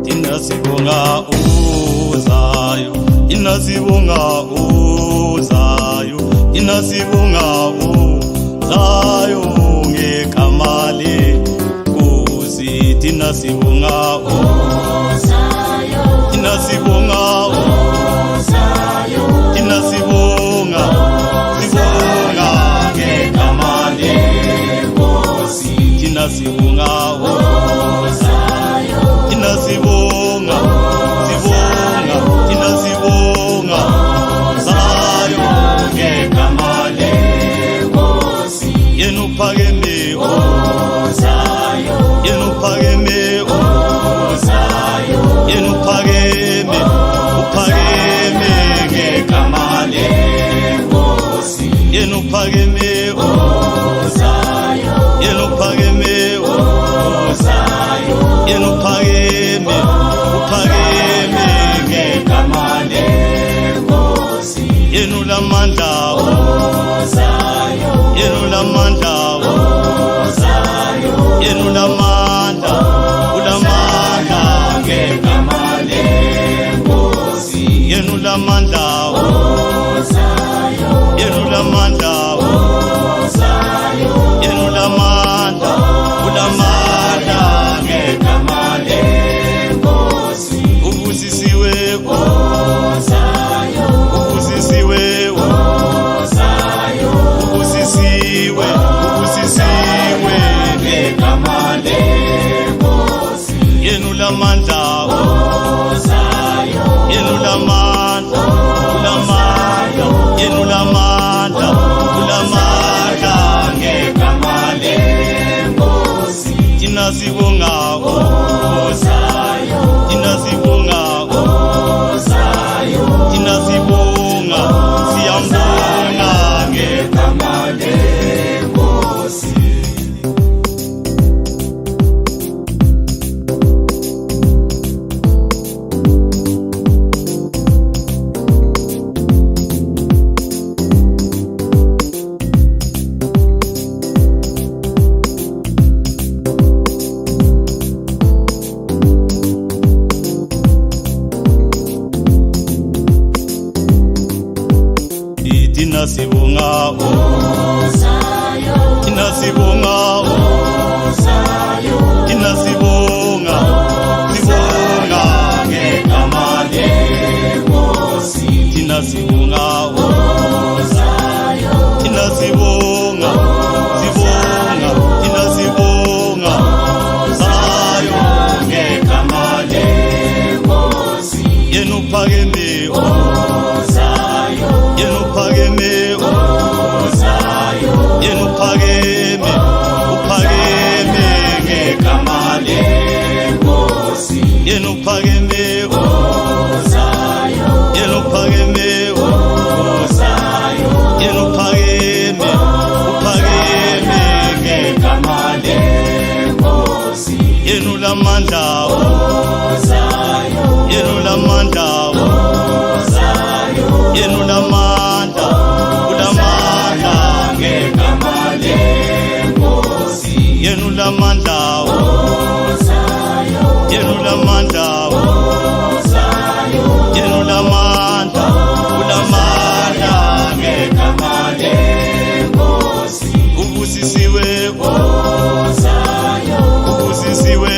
Inasibonga uzayo, inasibonga uzayo, inasibonga uzayo ngegama lenkosi. Inasibonga uzayo, inasibonga uzayo, inasibonga sibonga ngegama lenkosi. Inasibonga uzayo, inasibonga sibonga, inasibonga zayo ngegama lenkosi. Yena uphakeme uzayo, yena uphakeme uzayo, yena uphakeme uphakeme ngegama lenkosi. Yena uphakeme uzayo, yena uphakeme uzayo, yena uphakeme uphakeme ngegama lenkosi. Yena ulamandla uzayo, yena ulamandla uzayo, yena ulamandla ulamandla ngegama lenkosi. Yena ulamandla uzayo, yena ulamandla uzayo, yena ulamandla ulamandla ngegama lenkosi. Ubusisiwe uzayo, ubusisiwe uzayo, ubusisiwe ubusisiwe ngegama lenkosi. Yena ulamandla uzayo, yena ulamandla ulamandla, yena ulamandla ulamandla ngegama lenkosi. Inasibonga uzayo, inasibonga uzayo, inasibonga siyambonga ngegama lenkosi. Inasibonga uzayo, inasibonga uzayo, inasibonga sibonga ngegama lenkosi. Inasibonga uzayo, inasibonga sibonga, inasibonga zayo ngegama lenkosi. Yena uphakeme uzayo, yena uphakeme uzayo, yena uphakeme uphakeme ngegama lenkosi. Yena uphakeme uzayo, yena uphakeme uzayo, yena uphakeme uphakeme ngegama lenkosi. Yena ulamandla uzayo, yena ulamandla uzayo, yena ulamandla ulamandla ngegama lenkosi. Yena ulamandla uzayo, yena ulamandla uzayo, yena ulamandla ulamandla ngegama lenkosi. Ubusisiwe uzayo, ubusisiwe